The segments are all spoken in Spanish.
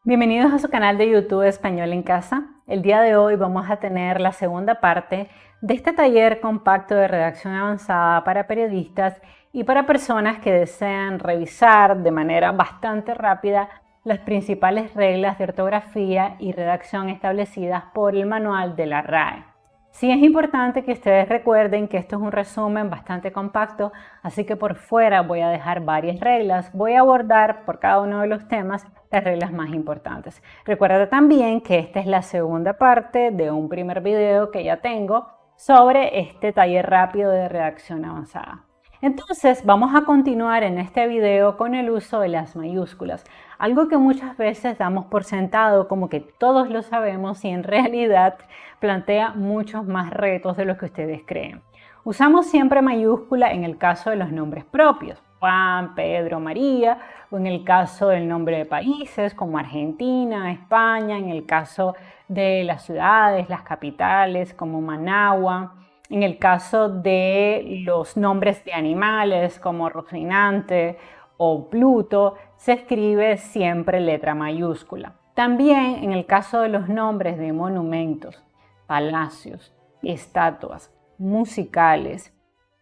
Bienvenidos a su canal de YouTube Español en Casa. El día de hoy vamos a tener la segunda parte de este taller compacto de redacción avanzada para periodistas y para personas que desean revisar de manera bastante rápida las principales reglas de ortografía y redacción establecidas por el manual de la RAE. Sí es importante que ustedes recuerden que esto es un resumen bastante compacto, así que por fuera voy a dejar varias reglas. Voy a abordar por cada uno de los temas las reglas más importantes. Recuerda también que esta es la segunda parte de un primer video que ya tengo sobre este taller rápido de redacción avanzada. Entonces vamos a continuar en este video con el uso de las mayúsculas, algo que muchas veces damos por sentado como que todos lo sabemos y en realidad plantea muchos más retos de lo que ustedes creen. Usamos siempre mayúscula en el caso de los nombres propios, Juan, Pedro, María, o en el caso del nombre de países como Argentina, España, en el caso de las ciudades, las capitales como Managua, en el caso de los nombres de animales como Rocinante o Pluto, se escribe siempre letra mayúscula. También en el caso de los nombres de monumentos, palacios, estatuas, musicales,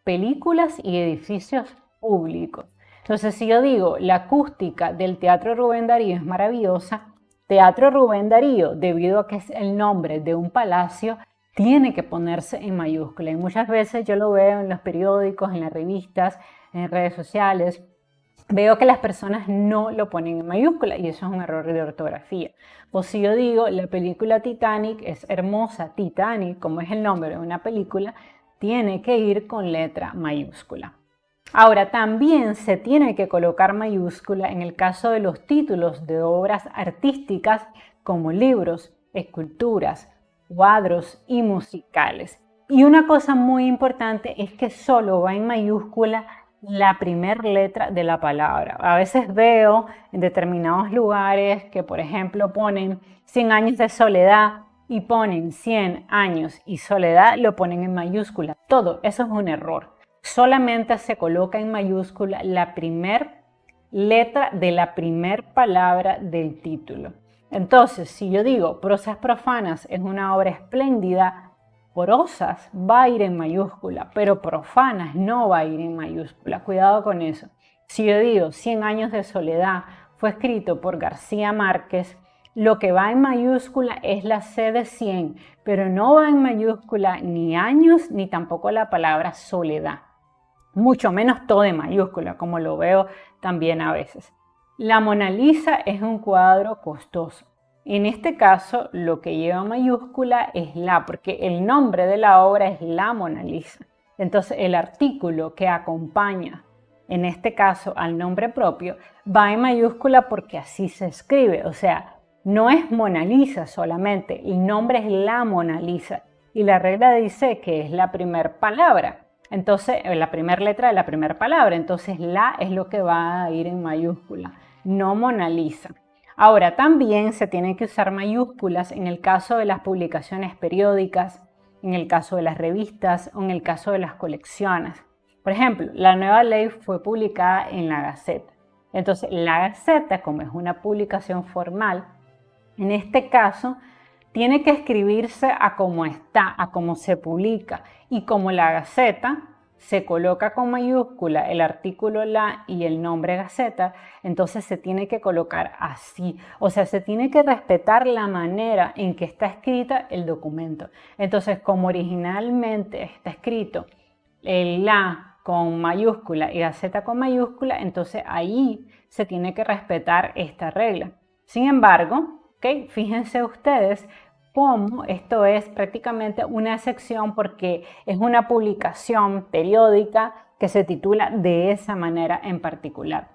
películas y edificios públicos. Entonces, si yo digo la acústica del Teatro Rubén Darío es maravillosa, Teatro Rubén Darío, debido a que es el nombre de un palacio, tiene que ponerse en mayúscula. Y muchas veces yo lo veo en los periódicos, en las revistas, en redes sociales. Veo que las personas no lo ponen en mayúscula y eso es un error de ortografía. O si yo digo la película Titanic es hermosa, Titanic, como es el nombre de una película, tiene que ir con letra mayúscula. Ahora, también se tiene que colocar mayúscula en el caso de los títulos de obras artísticas como libros, esculturas, cuadros y musicales. Y una cosa muy importante es que solo va en mayúscula la primera letra de la palabra. A veces veo en determinados lugares que, por ejemplo, ponen 100 años de soledad y ponen 100 años y soledad, lo ponen en mayúscula. Todo eso es un error. Solamente se coloca en mayúscula la primera letra de la primera palabra del título. Entonces, si yo digo Prosas profanas es una obra espléndida, prosas va a ir en mayúscula, pero profanas no va a ir en mayúscula. Cuidado con eso. Si yo digo 100 años de soledad fue escrito por García Márquez, lo que va en mayúscula es la C de 100, pero no va en mayúscula ni años ni tampoco la palabra soledad. Mucho menos todo en mayúscula, como lo veo también a veces. La Mona Lisa es un cuadro costoso. En este caso, lo que lleva mayúscula es la, porque el nombre de la obra es la Mona Lisa. Entonces, el artículo que acompaña, en este caso, al nombre propio, va en mayúscula porque así se escribe. O sea, no es Mona Lisa solamente, el nombre es la Mona Lisa. Y la regla dice que es la primera palabra. Entonces, la primera letra de la primera palabra. Entonces, la es lo que va a ir en mayúscula, no Mona Lisa. Ahora, también se tienen que usar mayúsculas en el caso de las publicaciones periódicas, en el caso de las revistas o en el caso de las colecciones. Por ejemplo, la nueva ley fue publicada en la Gaceta. Entonces, la Gaceta, como es una publicación formal, en este caso, tiene que escribirse a cómo está, a cómo se publica. Y como la Gaceta se coloca con mayúscula el artículo la y el nombre Gaceta, entonces se tiene que colocar así. O sea, se tiene que respetar la manera en que está escrita el documento. Entonces, como originalmente está escrito el la con mayúscula y Gaceta con mayúscula, entonces ahí se tiene que respetar esta regla. Sin embargo, fíjense ustedes cómo esto es prácticamente una excepción porque es una publicación periódica que se titula de esa manera en particular.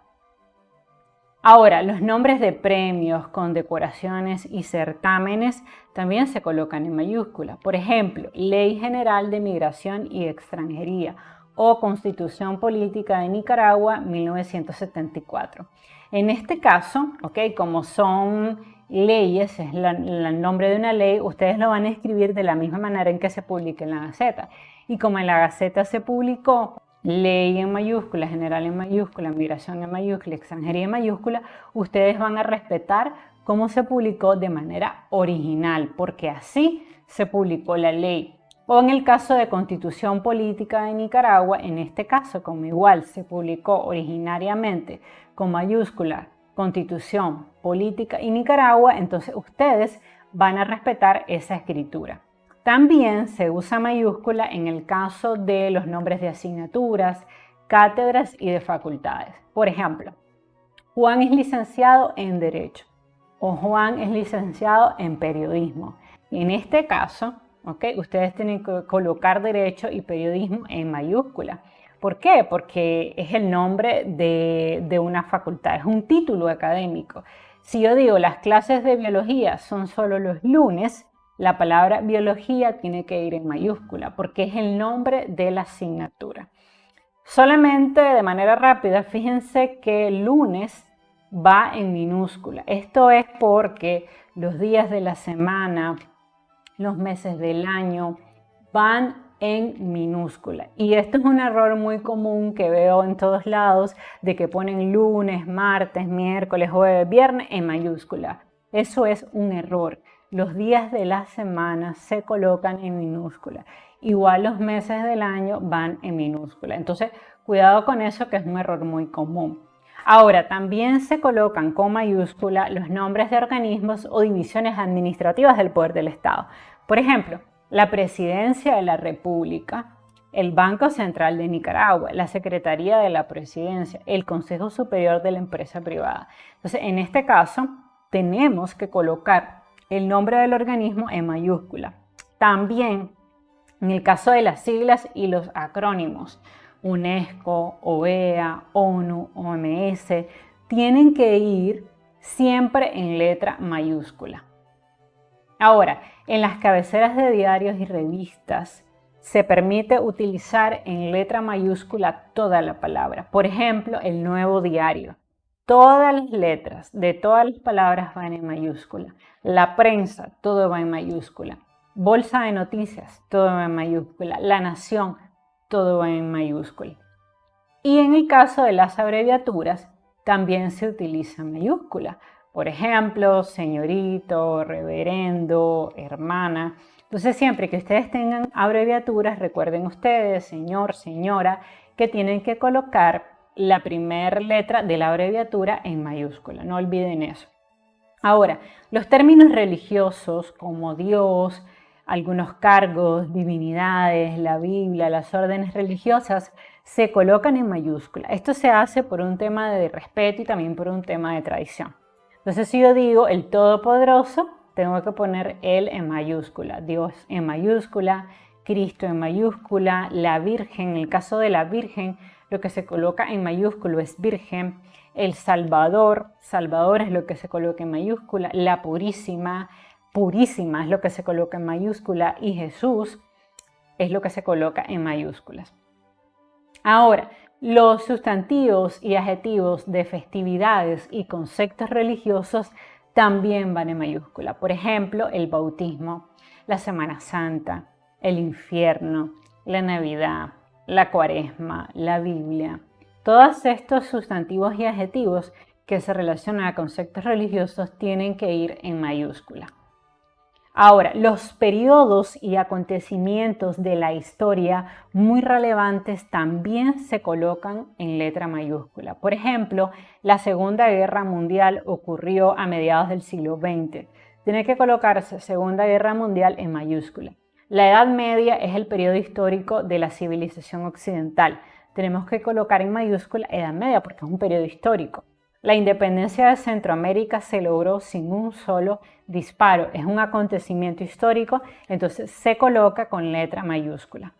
Ahora, los nombres de premios, condecoraciones y certámenes también se colocan en mayúscula. Por ejemplo, Ley General de Migración y Extranjería o Constitución Política de Nicaragua 1974. En este caso, como son leyes, es el nombre de una ley, ustedes lo van a escribir de la misma manera en que se publica en la Gaceta. Y como en la Gaceta se publicó ley en mayúscula, general en mayúscula, migración en mayúscula, extranjería en mayúscula, ustedes van a respetar cómo se publicó de manera original, porque así se publicó la ley. O en el caso de Constitución Política de Nicaragua, en este caso, como igual se publicó originariamente con mayúscula Constitución Política y Nicaragua, entonces ustedes van a respetar esa escritura. También se usa mayúscula en el caso de los nombres de asignaturas, cátedras y de facultades. Por ejemplo, Juan es licenciado en Derecho o Juan es licenciado en Periodismo. En este caso, ustedes tienen que colocar Derecho y Periodismo en mayúscula. ¿Por qué? Porque es el nombre de una facultad, es un título académico. Si yo digo las clases de biología son solo los lunes, la palabra biología tiene que ir en mayúscula porque es el nombre de la asignatura. Solamente de manera rápida, fíjense que lunes va en minúscula. Esto es porque los días de la semana, los meses del año van en minúscula. Y esto es un error muy común que veo en todos lados, de que ponen lunes, martes, miércoles, jueves, viernes en mayúscula. Eso es un error. Los días de la semana se colocan en minúscula. Igual los meses del año van en minúscula. Entonces, cuidado con eso, que es un error muy común. Ahora, también se colocan con mayúscula los nombres de organismos o divisiones administrativas del poder del Estado. Por ejemplo, la Presidencia de la República, el Banco Central de Nicaragua, la Secretaría de la Presidencia, el Consejo Superior de la Empresa Privada. Entonces, en este caso, tenemos que colocar el nombre del organismo en mayúscula. También, en el caso de las siglas y los acrónimos, UNESCO, OEA, ONU, OMS, tienen que ir siempre en letra mayúscula. Ahora, en las cabeceras de diarios y revistas se permite utilizar en letra mayúscula toda la palabra. Por ejemplo, el Nuevo Diario. Todas las letras de todas las palabras van en mayúscula. La prensa, todo va en mayúscula. Bolsa de noticias, todo va en mayúscula. La Nación, todo va en mayúscula. Y en el caso de las abreviaturas, también se utiliza mayúscula. Por ejemplo, señorito, reverendo, hermana. Entonces, siempre que ustedes tengan abreviaturas, recuerden ustedes, señor, señora, que tienen que colocar la primera letra de la abreviatura en mayúscula. No olviden eso. Ahora, los términos religiosos como Dios, algunos cargos, divinidades, la Biblia, las órdenes religiosas, se colocan en mayúscula. Esto se hace por un tema de respeto y también por un tema de tradición. Entonces, si yo digo el Todopoderoso, tengo que poner Él en mayúscula, Dios en mayúscula, Cristo en mayúscula, la Virgen, en el caso de la Virgen, lo que se coloca en mayúscula es Virgen, el Salvador, Salvador es lo que se coloca en mayúscula, la Purísima, Purísima es lo que se coloca en mayúscula y Jesús es lo que se coloca en mayúsculas. Ahora, los sustantivos y adjetivos de festividades y conceptos religiosos también van en mayúscula. Por ejemplo, el bautismo, la Semana Santa, el infierno, la Navidad, la Cuaresma, la Biblia. Todos estos sustantivos y adjetivos que se relacionan a conceptos religiosos tienen que ir en mayúscula. Ahora, los periodos y acontecimientos de la historia muy relevantes también se colocan en letra mayúscula. Por ejemplo, la Segunda Guerra Mundial ocurrió a mediados del siglo XX. Tiene que colocarse Segunda Guerra Mundial en mayúscula. La Edad Media es el periodo histórico de la civilización occidental. Tenemos que colocar en mayúscula Edad Media porque es un periodo histórico. La independencia de Centroamérica se logró sin un solo disparo. Es un acontecimiento histórico, entonces se coloca con letra mayúscula.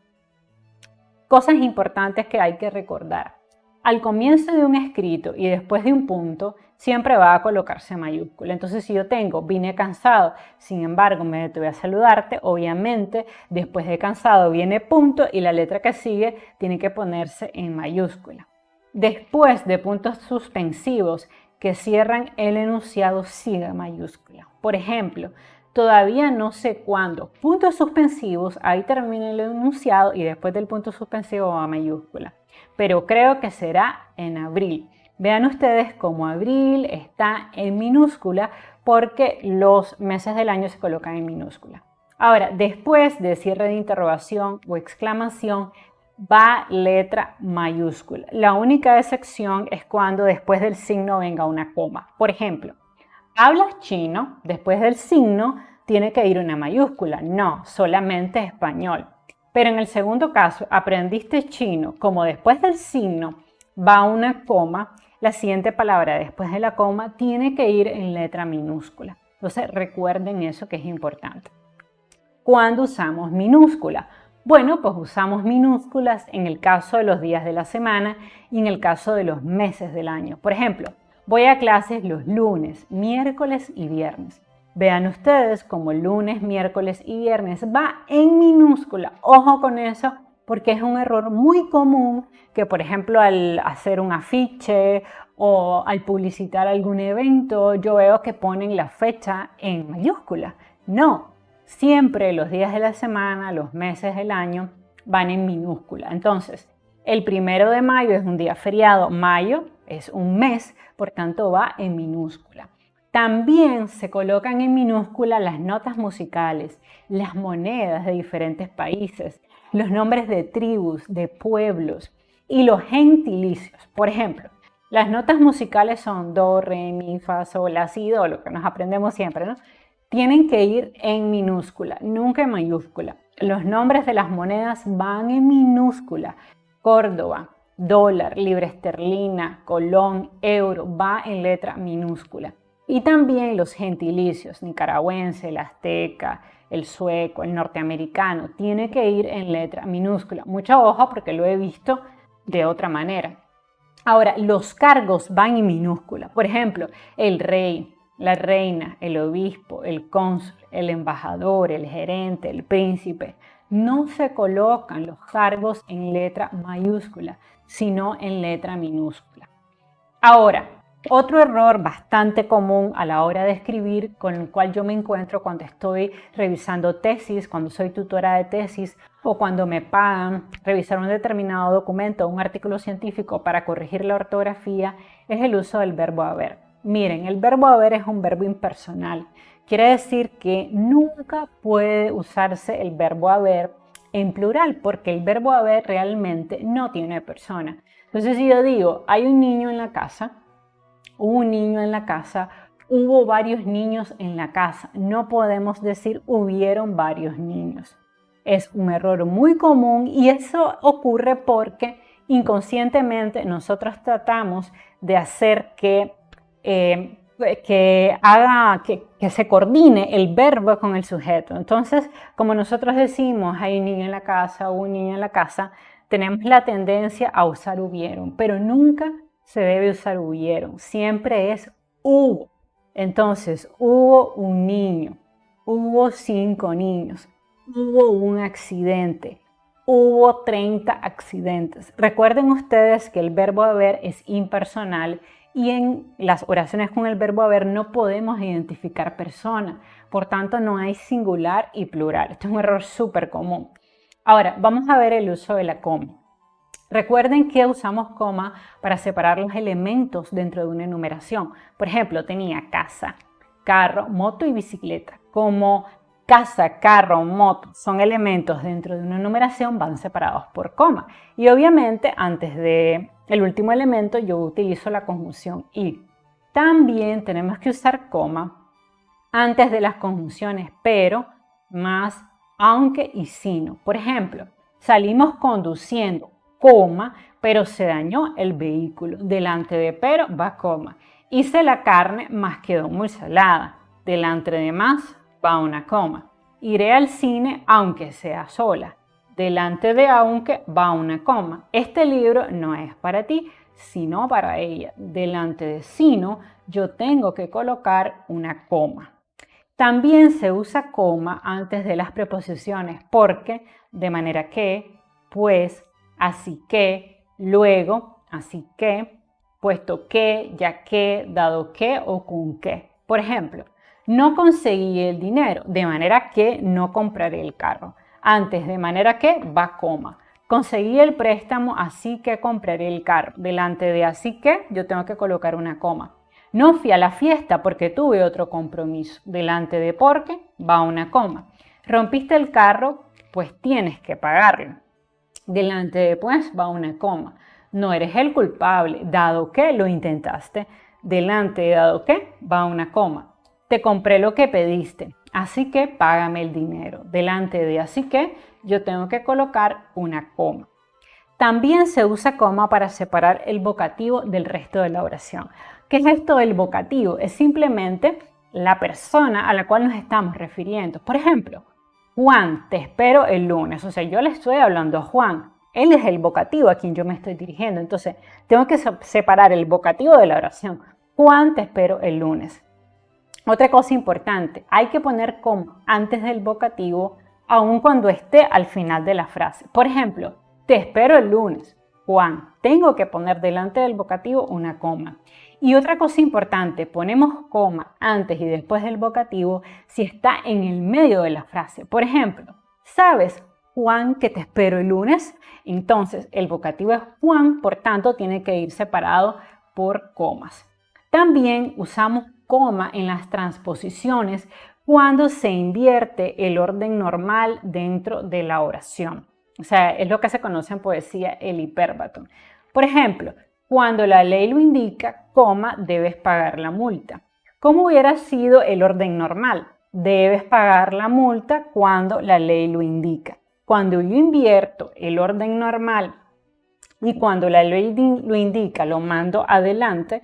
Cosas importantes que hay que recordar. Al comienzo de un escrito y después de un punto, siempre va a colocarse mayúscula. Entonces, si yo tengo vine cansado, sin embargo me detuve a saludarte, obviamente después de cansado viene punto y la letra que sigue tiene que ponerse en mayúscula. Después de puntos suspensivos que cierran el enunciado sigue mayúscula. Por ejemplo, todavía no sé cuándo. Puntos suspensivos, ahí termina el enunciado y después del punto suspensivo va mayúscula. Pero creo que será en abril. Vean ustedes cómo abril está en minúscula porque los meses del año se colocan en minúscula. Ahora, después de cierre de interrogación o exclamación, va letra mayúscula. La única excepción es cuando después del signo venga una coma. Por ejemplo, ¿hablas chino? Después del signo tiene que ir una mayúscula. No, solamente español. Pero en el segundo caso, aprendiste chino, como después del signo va una coma, la siguiente palabra después de la coma tiene que ir en letra minúscula. Entonces recuerden eso que es importante. ¿Cuándo usamos minúscula? Bueno, pues usamos minúsculas en el caso de los días de la semana y en el caso de los meses del año. Por ejemplo, voy a clases los lunes, miércoles y viernes. Vean ustedes como lunes, miércoles y viernes va en minúscula. Ojo con eso porque es un error muy común que, por ejemplo, al hacer un afiche o al publicitar algún evento, yo veo que ponen la fecha en mayúscula. No, siempre los días de la semana, los meses del año van en minúscula. Entonces, el 1 de mayo es un día feriado. Mayo es un mes, por tanto va en minúscula. También se colocan en minúscula las notas musicales, las monedas de diferentes países, los nombres de tribus, de pueblos y los gentilicios. Por ejemplo, las notas musicales son do, re, mi, fa, sol, la, si, do, lo que nos aprendemos siempre, ¿no? Tienen que ir en minúscula, nunca en mayúscula. Los nombres de las monedas van en minúscula. Córdoba, dólar, libra esterlina, colón, euro, va en letra minúscula. Y también los gentilicios, nicaragüense, el azteca, el sueco, el norteamericano, tiene que ir en letra minúscula. Mucho ojo porque lo he visto de otra manera. Ahora, los cargos van en minúscula. Por ejemplo, el rey, la reina, el obispo, el cónsul, el embajador, el gerente, el príncipe. No se colocan los cargos en letra mayúscula, sino en letra minúscula. Ahora, otro error bastante común a la hora de escribir, con el cual yo me encuentro cuando estoy revisando tesis, cuando soy tutora de tesis o cuando me pagan revisar un determinado documento o un artículo científico para corregir la ortografía, es el uso del verbo haber. Miren, el verbo haber es un verbo impersonal. Quiere decir que nunca puede usarse el verbo haber en plural porque el verbo haber realmente no tiene persona. Entonces, si yo digo, hay un niño en la casa, hubo un niño en la casa, hubo varios niños en la casa. No podemos decir hubieron varios niños. Es un error muy común y eso ocurre porque inconscientemente nosotros tratamos de hacer que se coordine el verbo con el sujeto. Entonces, como nosotros decimos, hay un niño en la casa, hubo un niño en la casa, tenemos la tendencia a usar hubieron, pero nunca se debe usar hubieron, siempre es hubo. Entonces, hubo un niño, hubo 5 niños, hubo un accidente, hubo 30 accidentes. Recuerden ustedes que el verbo haber es impersonal y en las oraciones con el verbo haber no podemos identificar persona. Por tanto, no hay singular y plural. Esto es un error súper común. Ahora, vamos a ver el uso de la coma. Recuerden que usamos coma para separar los elementos dentro de una enumeración. Por ejemplo, tenía casa, carro, moto y bicicleta. Como casa, carro, moto son elementos dentro de una enumeración, van separados por coma. Y obviamente, antes del último elemento, yo utilizo la conjunción y. También tenemos que usar coma antes de las conjunciones pero, más, aunque y sino. Por ejemplo, salimos conduciendo, coma, pero se dañó el vehículo. Delante de pero va coma. Hice la carne, más quedó muy salada. Delante de más va una coma. Iré al cine aunque sea sola. Delante de aunque va una coma. Este libro no es para ti, sino para ella. Delante de sino yo tengo que colocar una coma. También se usa coma antes de las preposiciones porque, de manera que, pues, así que, luego, así que, puesto que, ya que, dado que o con que. Por ejemplo, no conseguí el dinero, de manera que no compraré el carro. Antes de manera que va coma. Conseguí el préstamo, así que compraré el carro. Delante de así que yo tengo que colocar una coma. No fui a la fiesta porque tuve otro compromiso. Delante de porque va una coma. Rompiste el carro, pues tienes que pagarlo. Delante de pues va una coma. No eres el culpable, dado que lo intentaste. Delante de dado que va una coma. Te compré lo que pediste, así que págame el dinero. Delante de así que yo tengo que colocar una coma. También se usa coma para separar el vocativo del resto de la oración. ¿Qué es esto del vocativo? Es simplemente la persona a la cual nos estamos refiriendo. Por ejemplo, Juan, te espero el lunes. O sea, yo le estoy hablando a Juan. Él es el vocativo a quien yo me estoy dirigiendo. Entonces, tengo que separar el vocativo de la oración. Juan, te espero el lunes. Otra cosa importante, hay que poner coma antes del vocativo, aun cuando esté al final de la frase. Por ejemplo, te espero el lunes. Juan, tengo que poner delante del vocativo una coma. Y otra cosa importante, ponemos coma antes y después del vocativo si está en el medio de la frase. Por ejemplo, ¿sabes, Juan, que te espero el lunes? Entonces, el vocativo es Juan, por tanto, tiene que ir separado por comas. También usamos coma en las transposiciones cuando se invierte el orden normal dentro de la oración. O sea, es lo que se conoce en poesía el hipérbato. Por ejemplo, cuando la ley lo indica, coma, debes pagar la multa. ¿Cómo hubiera sido el orden normal? Debes pagar la multa cuando la ley lo indica. Cuando yo invierto el orden normal y cuando la ley lo indica, lo mando adelante,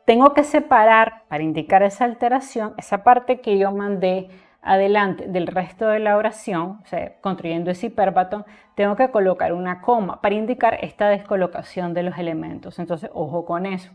tengo que separar, para indicar esa alteración, esa parte que yo mandé adelante del resto de la oración, o sea, construyendo ese hipérbato, tengo que colocar una coma para indicar esta descolocación de los elementos. Entonces, ojo con eso.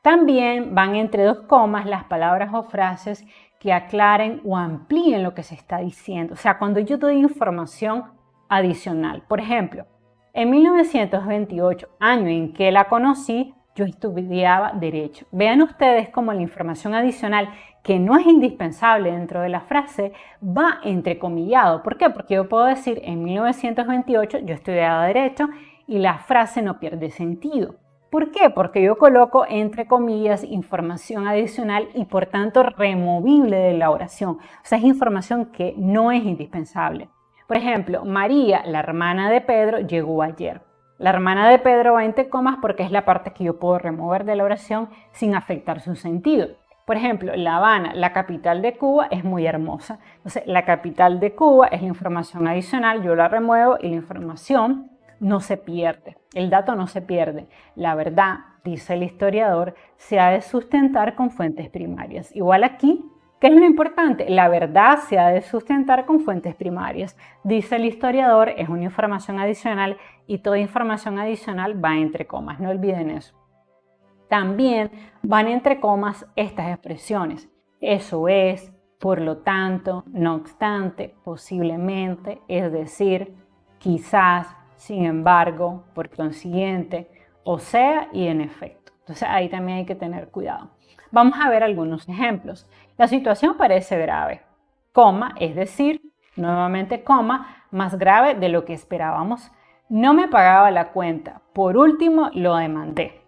También van entre dos comas las palabras o frases que aclaren o amplíen lo que se está diciendo. O sea, cuando yo doy información adicional. Por ejemplo, en 1928, año en que la conocí, yo estudiaba Derecho. Vean ustedes cómo la información adicional, que no es indispensable dentro de la frase, va entrecomillado. ¿Por qué? Porque yo puedo decir, en 1928 yo estudiaba Derecho y la frase no pierde sentido. ¿Por qué? Porque yo coloco entre comillas información adicional y por tanto removible de la oración. O sea, es información que no es indispensable. Por ejemplo, María, la hermana de Pedro, llegó ayer. La hermana de Pedro va entre comas porque es la parte que yo puedo remover de la oración sin afectar su sentido. Por ejemplo, La Habana, la capital de Cuba, es muy hermosa. Entonces, la capital de Cuba es la información adicional, yo la remuevo y la información no se pierde. El dato no se pierde. La verdad, dice el historiador, se ha de sustentar con fuentes primarias. Igual aquí, ¿qué es lo importante? La verdad se ha de sustentar con fuentes primarias. Dice el historiador, es una información adicional y toda información adicional va entre comas, no olviden eso. También van entre comas estas expresiones. Eso es, por lo tanto, no obstante, posiblemente, es decir, quizás, sin embargo, por consiguiente, o sea y en efecto. Entonces ahí también hay que tener cuidado. Vamos a ver algunos ejemplos. La situación parece grave, coma, es decir, nuevamente coma, más grave de lo que esperábamos. No me pagaba la cuenta, por último lo demandé.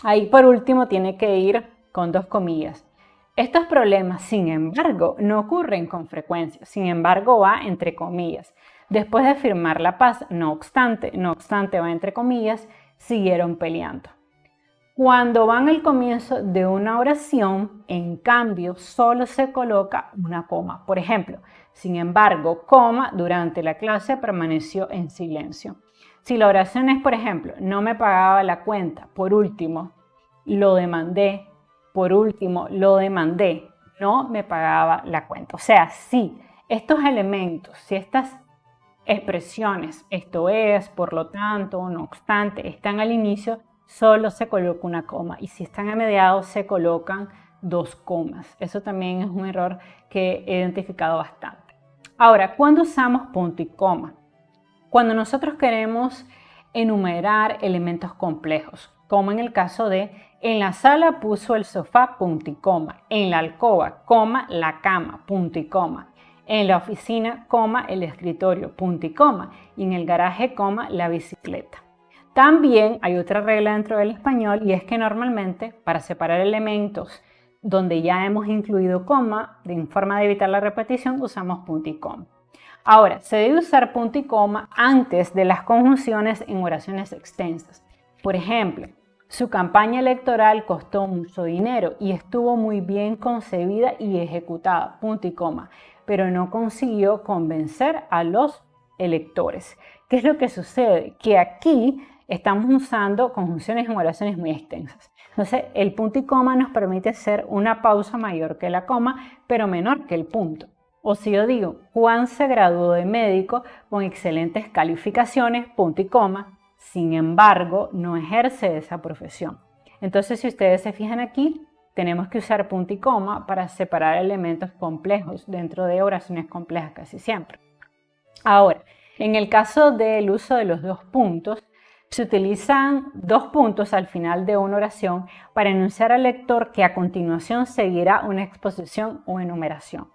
Ahí por último tiene que ir con dos comillas. Estos problemas, sin embargo, no ocurren con frecuencia, sin embargo va entre comillas. Después de firmar la paz, no obstante va entre comillas, siguieron peleando. Cuando van al comienzo de una oración, en cambio, solo se coloca una coma. Por ejemplo, sin embargo, coma, durante la clase permaneció en silencio. Si la oración es, por ejemplo, no me pagaba la cuenta, por último, lo demandé, por último, lo demandé, no me pagaba la cuenta. O sea, si estos elementos, si estas expresiones, esto es, por lo tanto, no obstante, están al inicio, solo se coloca una coma y si están a mediados se colocan dos comas. Eso también es un error que he identificado bastante. Ahora, ¿cuándo usamos punto y coma? Cuando nosotros queremos enumerar elementos complejos, como en el caso de en la sala puso el sofá, punto y coma, en la alcoba, coma, la cama, punto y coma. En la oficina, coma, el escritorio, punto y coma. Y en el garaje, coma, la bicicleta. También hay otra regla dentro del español y es que normalmente para separar elementos donde ya hemos incluido coma, en forma de evitar la repetición, usamos punto y coma. Ahora, se debe usar punto y coma antes de las conjunciones en oraciones extensas. Por ejemplo, su campaña electoral costó mucho dinero y estuvo muy bien concebida y ejecutada, punto y coma, pero no consiguió convencer a los electores. ¿Qué es lo que sucede? Que aquí estamos usando conjunciones en oraciones muy extensas. Entonces, el punto y coma nos permite hacer una pausa mayor que la coma, pero menor que el punto. O si yo digo, Juan se graduó de médico con excelentes calificaciones, punto y coma, sin embargo, no ejerce esa profesión. Entonces, si ustedes se fijan aquí, tenemos que usar punto y coma para separar elementos complejos dentro de oraciones complejas casi siempre. Ahora, en el caso del uso de los dos puntos, se utilizan dos puntos al final de una oración para enunciar al lector que a continuación seguirá una exposición o enumeración.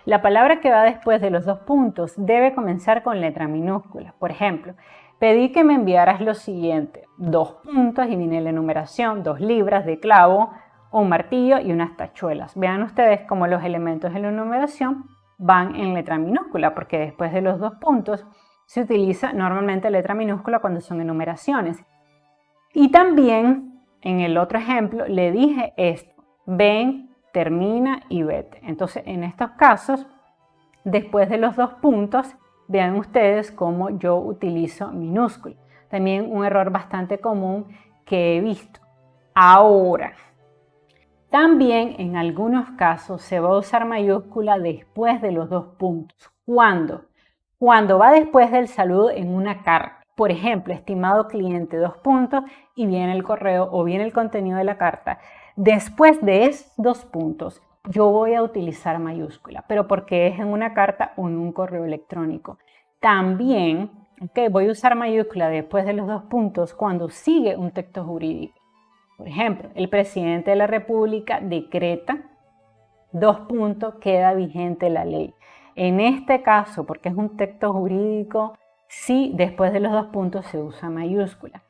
La palabra que va después de los dos puntos debe comenzar con letra minúscula. Por ejemplo, pedí que me enviaras lo siguiente, dos puntos y viene la enumeración, 2 libras de clavo, un martillo y unas tachuelas. Vean ustedes cómo los elementos de la enumeración van en letra minúscula, porque después de los dos puntos se utiliza normalmente letra minúscula cuando son enumeraciones. Y también en el otro ejemplo le dije esto, ven, termina y vete. Entonces en estos casos, después de los dos puntos, vean ustedes cómo yo utilizo minúscula. También un error bastante común que he visto. Ahora, también en algunos casos se va a usar mayúscula después de los dos puntos. ¿Cuándo? Cuando va después del saludo en una carta. Por ejemplo, estimado cliente, 2 puntos y viene el correo o viene el contenido de la carta. Después de esos 2 puntos, yo voy a utilizar mayúscula, pero porque es en una carta o en un correo electrónico. También, voy a usar mayúscula después de los 2 puntos cuando sigue un texto jurídico. Por ejemplo, el presidente de la República decreta, 2 puntos, queda vigente la ley. En este caso, porque es un texto jurídico, sí, después de los 2 puntos se usa mayúscula.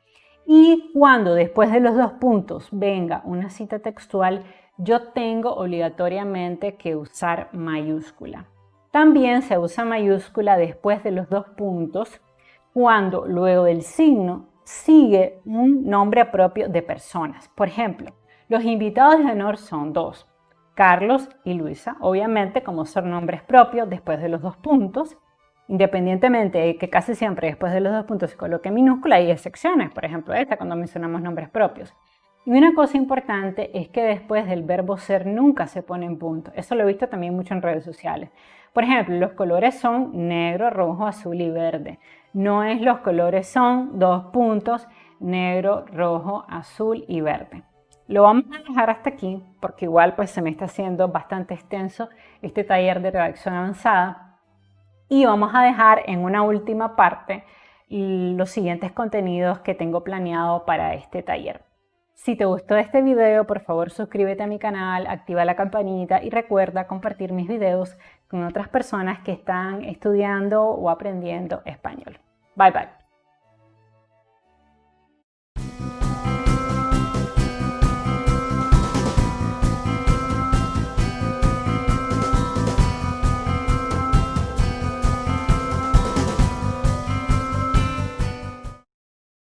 Y cuando después de los 2 puntos venga una cita textual, yo tengo obligatoriamente que usar mayúscula. También se usa mayúscula después de los 2 puntos cuando luego del signo sigue un nombre propio de personas. Por ejemplo, los invitados de honor son 2, Carlos y Luisa. Obviamente, como son nombres propios, después de los 2 puntos, independientemente de que casi siempre después de los 2 puntos se coloque minúscula, hay excepciones, por ejemplo esta cuando mencionamos nombres propios. Y una cosa importante es que después del verbo ser nunca se pone en punto. Eso lo he visto también mucho en redes sociales. Por ejemplo, los colores son negro, rojo, azul y verde. No es los colores son 2 puntos, negro, rojo, azul y verde. Lo vamos a dejar hasta aquí porque igual pues se me está haciendo bastante extenso este taller de redacción avanzada. Y vamos a dejar en una última parte los siguientes contenidos que tengo planeado para este taller. Si te gustó este video, por favor suscríbete a mi canal, activa la campanita y recuerda compartir mis videos con otras personas que están estudiando o aprendiendo español. Bye bye.